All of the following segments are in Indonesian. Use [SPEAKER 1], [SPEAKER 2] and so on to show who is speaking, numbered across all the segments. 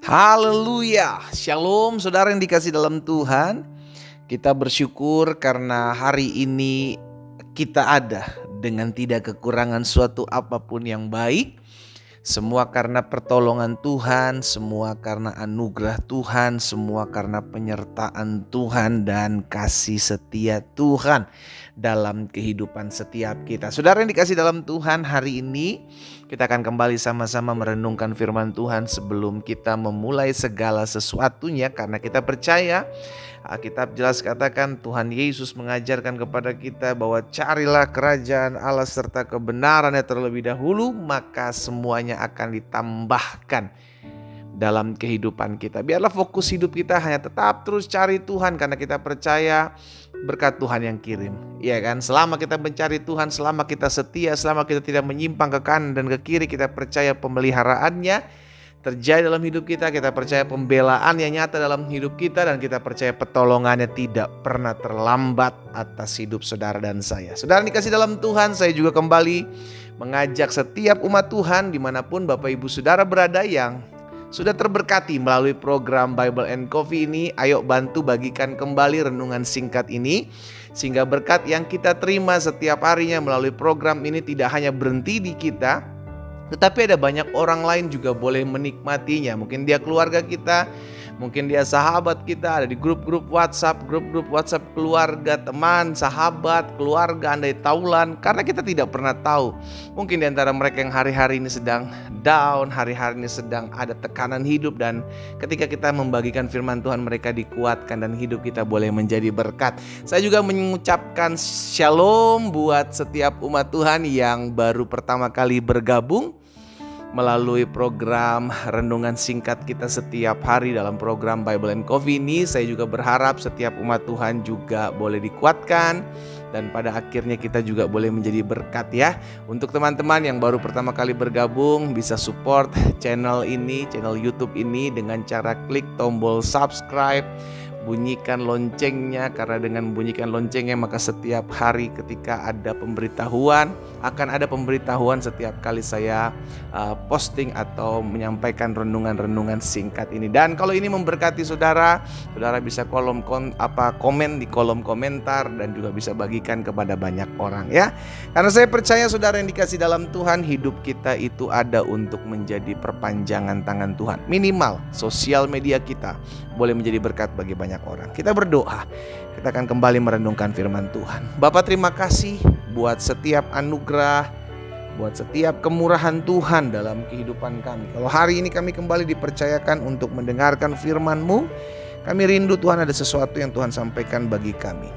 [SPEAKER 1] Haleluya, shalom saudara yang dikasih dalam Tuhan. Kita bersyukur karena hari ini kita ada dengan tidak kekurangan suatu apapun yang baik. Semua karena pertolongan Tuhan, semua karena anugerah Tuhan, semua karena penyertaan Tuhan dan kasih setia Tuhan dalam kehidupan setiap kita. Saudara yang dikasih dalam Tuhan, hari ini kita akan kembali sama-sama merenungkan firman Tuhan sebelum kita memulai segala sesuatunya, karena kita percaya Alkitab jelas katakan Tuhan Yesus mengajarkan kepada kita bahwa carilah kerajaan Allah serta kebenarannya terlebih dahulu, maka semuanya akan ditambahkan dalam kehidupan kita. Biarlah fokus hidup kita hanya tetap terus cari Tuhan, karena kita percaya berkat Tuhan yang kirim. Iya kan? Selama kita mencari Tuhan, selama kita setia, selama kita tidak menyimpang ke kanan dan ke kiri, kita percaya pemeliharaannya terjadi dalam hidup kita. Kita percaya pembelaan yang nyata dalam hidup kita, dan kita percaya pertolongannya tidak pernah terlambat atas hidup saudara dan saya. Saudara dikasih dalam Tuhan, saya juga kembali mengajak setiap umat Tuhan dimanapun Bapak Ibu Saudara berada yang sudah terberkati melalui program Bible and Coffee ini. Ayo bantu bagikan kembali renungan singkat ini, sehingga berkat yang kita terima setiap harinya melalui program ini tidak hanya berhenti di kita, tetapi ada banyak orang lain juga boleh menikmatinya. Mungkin dia keluarga kita, mungkin dia sahabat kita, ada di grup-grup WhatsApp keluarga, teman, sahabat, keluarga, andai taulan. Karena kita tidak pernah tahu, mungkin di antara mereka yang hari-hari ini sedang down, hari-hari ini sedang ada tekanan hidup, dan ketika kita membagikan firman Tuhan, mereka dikuatkan dan hidup kita boleh menjadi berkat. Saya juga mengucapkan shalom buat setiap umat Tuhan yang baru pertama kali bergabung melalui program renungan singkat kita setiap hari dalam program Bible and Coffee ini. Saya juga berharap setiap umat Tuhan juga boleh dikuatkan, dan pada akhirnya kita juga boleh menjadi berkat ya. Untuk teman-teman yang baru pertama kali bergabung, bisa support channel ini, channel YouTube ini dengan cara klik tombol subscribe, bunyikan loncengnya, karena dengan bunyikan loncengnya maka setiap hari ketika ada pemberitahuan, akan ada pemberitahuan setiap kali saya posting atau menyampaikan renungan-renungan singkat ini. Dan kalau ini memberkati saudara, saudara bisa komen di kolom komentar, dan juga bisa bagikan kepada banyak orang ya. Karena saya percaya saudara yang dikasih dalam Tuhan, hidup kita itu ada untuk menjadi perpanjangan tangan Tuhan. Minimal sosial media kita boleh menjadi berkat bagi banyak orang. Kita berdoa, kita akan kembali merenungkan firman Tuhan. Bapa, terima kasih buat setiap anugerah, buat setiap kemurahan Tuhan dalam kehidupan kami. Kalau hari ini kami kembali dipercayakan untuk mendengarkan firman-Mu, kami rindu Tuhan ada sesuatu yang Tuhan sampaikan bagi kami.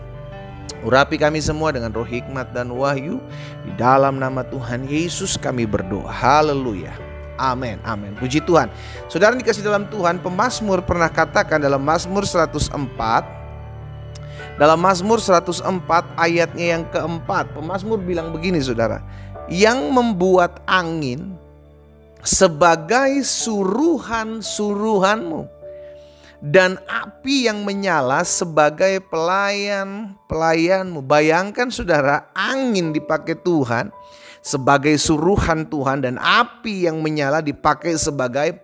[SPEAKER 1] Urapi kami semua dengan roh hikmat dan wahyu. Di dalam nama Tuhan Yesus kami berdoa. Haleluya. Amin, amin. Puji Tuhan. Saudara dikasih dalam Tuhan, pemazmur pernah katakan dalam Mazmur 104, dalam Mazmur 104 ayatnya yang keempat, pemazmur bilang begini saudara, yang membuat angin sebagai suruhan-suruhanmu, dan api yang menyala sebagai pelayanmu. Bayangkan saudara, angin dipakai Tuhan sebagai suruhan Tuhan, dan api yang menyala dipakai sebagai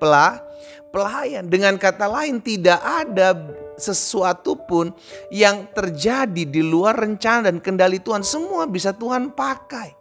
[SPEAKER 1] pelayan. Dengan kata lain, tidak ada sesuatu pun yang terjadi di luar rencana dan kendali Tuhan. Semua bisa Tuhan pakai,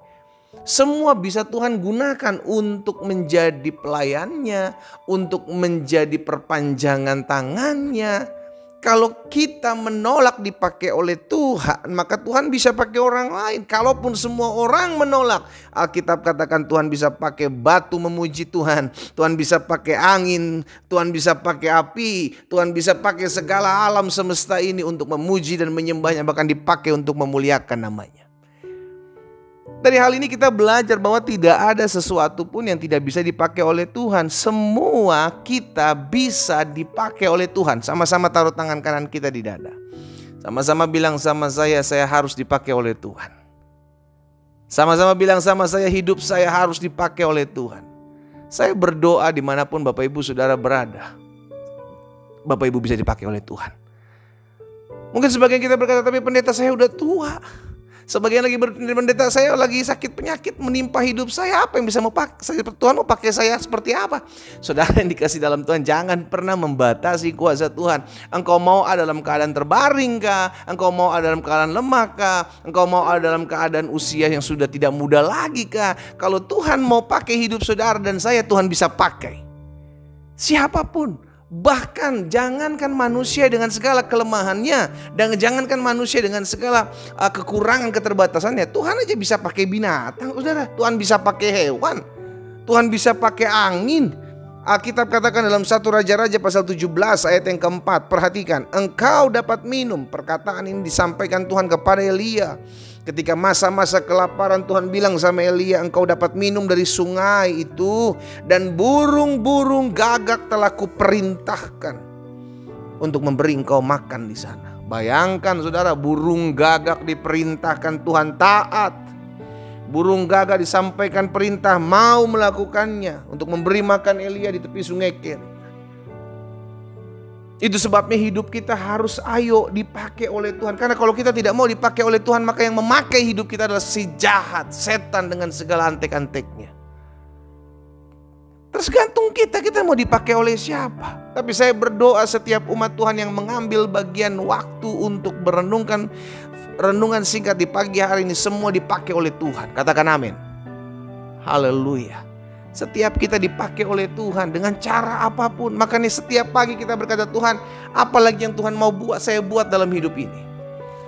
[SPEAKER 1] semua bisa Tuhan gunakan untuk menjadi pelayannya, untuk menjadi perpanjangan tangannya. Kalau kita menolak dipakai oleh Tuhan, maka Tuhan bisa pakai orang lain. Kalaupun semua orang menolak, Alkitab katakan Tuhan bisa pakai batu memuji Tuhan, Tuhan bisa pakai angin, Tuhan bisa pakai api, Tuhan bisa pakai segala alam semesta ini untuk memuji dan menyembahnya, bahkan dipakai untuk memuliakan namanya. Dari hal ini kita belajar bahwa tidak ada sesuatu pun yang tidak bisa dipakai oleh Tuhan. Semua kita bisa dipakai oleh Tuhan. Sama-sama taruh tangan kanan kita di dada. Sama-sama bilang sama saya harus dipakai oleh Tuhan. Sama-sama bilang sama saya, hidup saya harus dipakai oleh Tuhan. Saya berdoa dimanapun Bapak Ibu Saudara berada, Bapak Ibu bisa dipakai oleh Tuhan. Mungkin sebagian kita berkata, tapi pendeta saya udah tua, Sebagian lagi pendeta, saya lagi sakit penyakit menimpa hidup saya. Apa yang bisa Tuhan mau pakai saya seperti apa? Saudara yang dikasih dalam Tuhan, jangan pernah membatasi kuasa Tuhan. Engkau mau ada dalam keadaan terbaring kah? Engkau mau ada dalam keadaan lemah kah? Engkau mau ada dalam keadaan usia yang sudah tidak muda lagi kah? Kalau Tuhan mau pakai hidup saudara dan saya, Tuhan bisa pakai siapapun. Bahkan jangankan manusia dengan segala kelemahannya, dan jangankan manusia dengan segala kekurangan keterbatasannya, Tuhan aja bisa pakai binatang, saudara. Tuhan bisa pakai hewan, Tuhan bisa pakai angin. Alkitab katakan dalam 1 Raja-Raja pasal 17 ayat yang keempat, perhatikan, engkau dapat minum. Perkataan ini disampaikan Tuhan kepada Elia. Ketika masa-masa kelaparan, Tuhan bilang sama Elia, engkau dapat minum dari sungai itu, dan burung-burung gagak telah kuperintahkan untuk memberi engkau makan di sana. Bayangkan saudara, burung gagak diperintahkan Tuhan taat. Burung gagak disampaikan perintah mau melakukannya untuk memberi makan Elia di tepi sungai Kerit. Itu sebabnya hidup kita harus ayo dipakai oleh Tuhan. Karena kalau kita tidak mau dipakai oleh Tuhan, maka yang memakai hidup kita adalah si jahat, setan dengan segala antek-anteknya. Tergantung kita mau dipakai oleh siapa. Tapi saya berdoa setiap umat Tuhan yang mengambil bagian waktu untuk renungan singkat di pagi hari ini, semua dipakai oleh Tuhan. Katakan amin. Haleluya. Setiap kita dipakai oleh Tuhan dengan cara apapun. Makanya setiap pagi kita berkata, Tuhan, apalagi yang Tuhan mau buat, saya buat dalam hidup ini.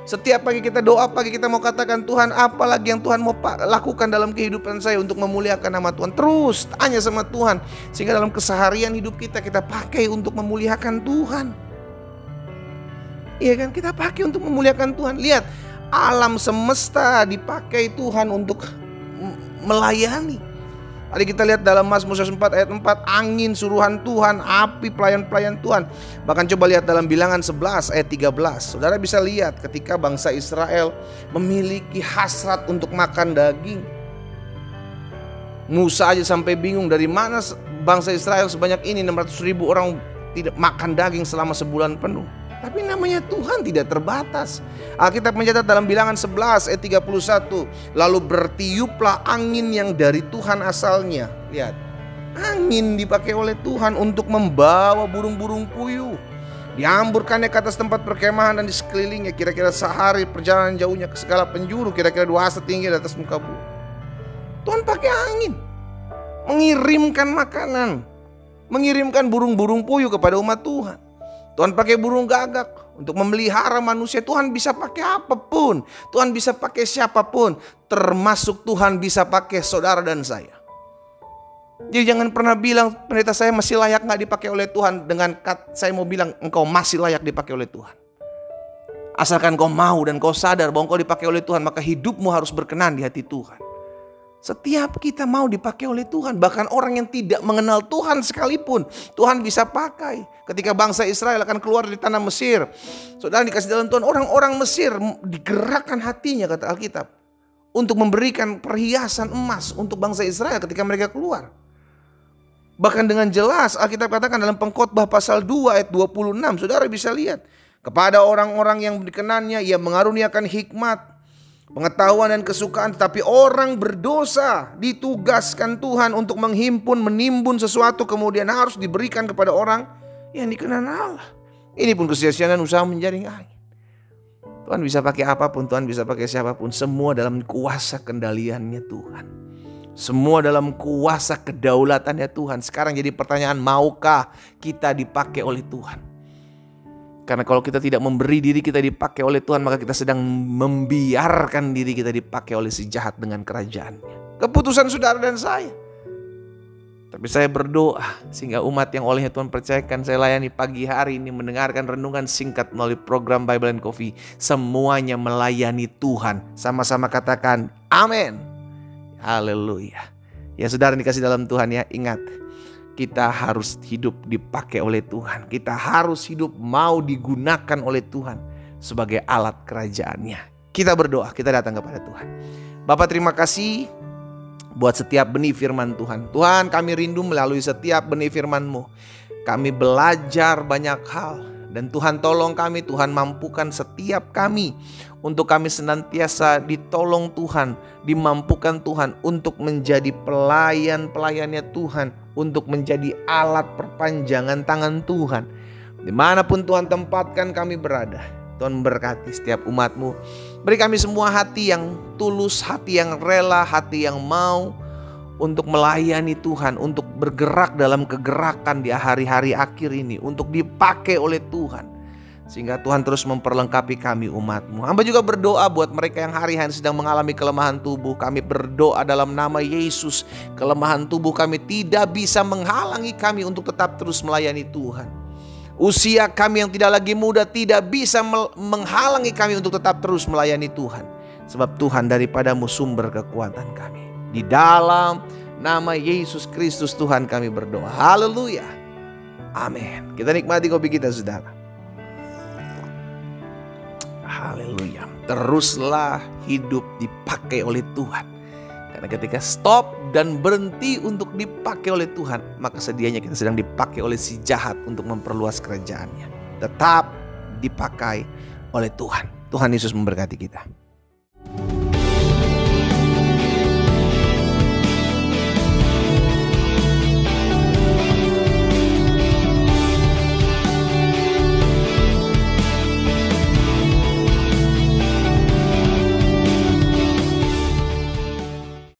[SPEAKER 1] Setiap pagi kita doa pagi, kita mau katakan, Tuhan, apalagi yang Tuhan mau lakukan dalam kehidupan saya untuk memuliakan nama Tuhan. Terus tanya sama Tuhan, sehingga dalam keseharian hidup kita pakai untuk memuliakan Tuhan. Iya kan, kita pakai untuk memuliakan Tuhan. Lihat, alam semesta dipakai Tuhan untuk melayani. Tadi kita lihat dalam Mazmur 4 ayat 4, angin suruhan Tuhan, api pelayan-pelayan Tuhan. Bahkan coba lihat dalam Bilangan 11 ayat 13. Saudara bisa lihat ketika bangsa Israel memiliki hasrat untuk makan daging. Musa aja sampai bingung, dari mana bangsa Israel sebanyak ini, 600.000 orang tidak makan daging selama sebulan penuh. Tapi namanya Tuhan tidak terbatas. Alkitab mencatat dalam Bilangan 11 ayat 31, lalu bertiuplah angin yang dari Tuhan asalnya. Lihat, angin dipakai oleh Tuhan untuk membawa burung-burung puyuh. Dihamburkannya ke atas tempat perkemahan dan di sekelilingnya, kira-kira sehari perjalanan jauhnya ke segala penjuru, kira-kira 2 hasta tinggi di atas muka bumi. Tuhan pakai angin mengirimkan makanan, mengirimkan burung-burung puyuh kepada umat Tuhan. Tuhan pakai burung gagak untuk memelihara manusia. Tuhan bisa pakai apapun. Tuhan bisa pakai siapapun. Termasuk Tuhan bisa pakai saudara dan saya. Jadi jangan pernah bilang, pendeta saya masih layak gak dipakai oleh Tuhan. Dengan saya mau bilang, engkau masih layak dipakai oleh Tuhan. Asalkan kau mau dan kau sadar bahwa engkau dipakai oleh Tuhan, maka hidupmu harus berkenan di hati Tuhan. Setiap kita mau dipakai oleh Tuhan. Bahkan orang yang tidak mengenal Tuhan sekalipun, Tuhan bisa pakai. Ketika bangsa Israel akan keluar dari tanah Mesir, saudara dikasih dalam Tuhan, orang-orang Mesir digerakkan hatinya, kata Alkitab, untuk memberikan perhiasan emas untuk bangsa Israel ketika mereka keluar. Bahkan dengan jelas Alkitab katakan dalam Pengkhotbah pasal 2 ayat 26, saudara bisa lihat, kepada orang-orang yang dikenannya ia mengaruniakan hikmat, pengetahuan dan kesukaan, tetapi orang berdosa ditugaskan Tuhan untuk menimbun sesuatu, kemudian harus diberikan kepada orang yang dikenan Allah. Ini pun kesia-siaan usaha menjaring angin. Tuhan bisa pakai apapun, Tuhan bisa pakai siapapun, semua dalam kuasa kendaliannya Tuhan. Semua dalam kuasa kedaulatannya Tuhan. Sekarang jadi pertanyaan, maukah kita dipakai oleh Tuhan? Karena kalau kita tidak memberi diri kita dipakai oleh Tuhan, maka kita sedang membiarkan diri kita dipakai oleh si jahat dengan kerajaannya. Keputusan saudara dan saya. Tapi saya berdoa sehingga umat yang olehnya Tuhan percayakan saya layani pagi hari ini, mendengarkan renungan singkat melalui program Bible and Coffee, semuanya melayani Tuhan. Sama-sama katakan amin. Haleluya. Ya saudara dikasih dalam Tuhan ya, ingat, kita harus hidup dipakai oleh Tuhan. Kita harus hidup mau digunakan oleh Tuhan sebagai alat kerajaannya. Kita berdoa, kita datang kepada Tuhan. Bapa, terima kasih buat setiap benih firman Tuhan. Tuhan, kami rindu melalui setiap benih firman-Mu. Kami belajar banyak hal. Dan Tuhan tolong kami, Tuhan mampukan setiap kami untuk kami senantiasa ditolong Tuhan, dimampukan Tuhan untuk menjadi pelayan-pelayannya Tuhan, untuk menjadi alat perpanjangan tangan Tuhan. Dimanapun Tuhan tempatkan kami berada, Tuhan memberkati setiap umat-Mu. Beri kami semua hati yang tulus, hati yang rela, hati yang mau untuk melayani Tuhan, untuk bergerak dalam kegerakan di hari-hari akhir ini, untuk dipakai oleh Tuhan. Sehingga Tuhan terus memperlengkapi kami umat-Mu. Hamba juga berdoa buat mereka yang hari-hari sedang mengalami kelemahan tubuh. Kami berdoa dalam nama Yesus, kelemahan tubuh kami tidak bisa menghalangi kami untuk tetap terus melayani Tuhan. Usia kami yang tidak lagi muda tidak bisa menghalangi kami untuk tetap terus melayani Tuhan. Sebab Tuhan daripada-Mu sumber kekuatan kami. Di dalam nama Yesus Kristus Tuhan kami berdoa. Haleluya. Amin. Kita nikmati kopi kita, saudara. Haleluya. Teruslah hidup dipakai oleh Tuhan. Karena ketika stop dan berhenti untuk dipakai oleh Tuhan, maka sedianya kita sedang dipakai oleh si jahat untuk memperluas kerajaannya. Tetap dipakai oleh Tuhan. Tuhan Yesus memberkati kita.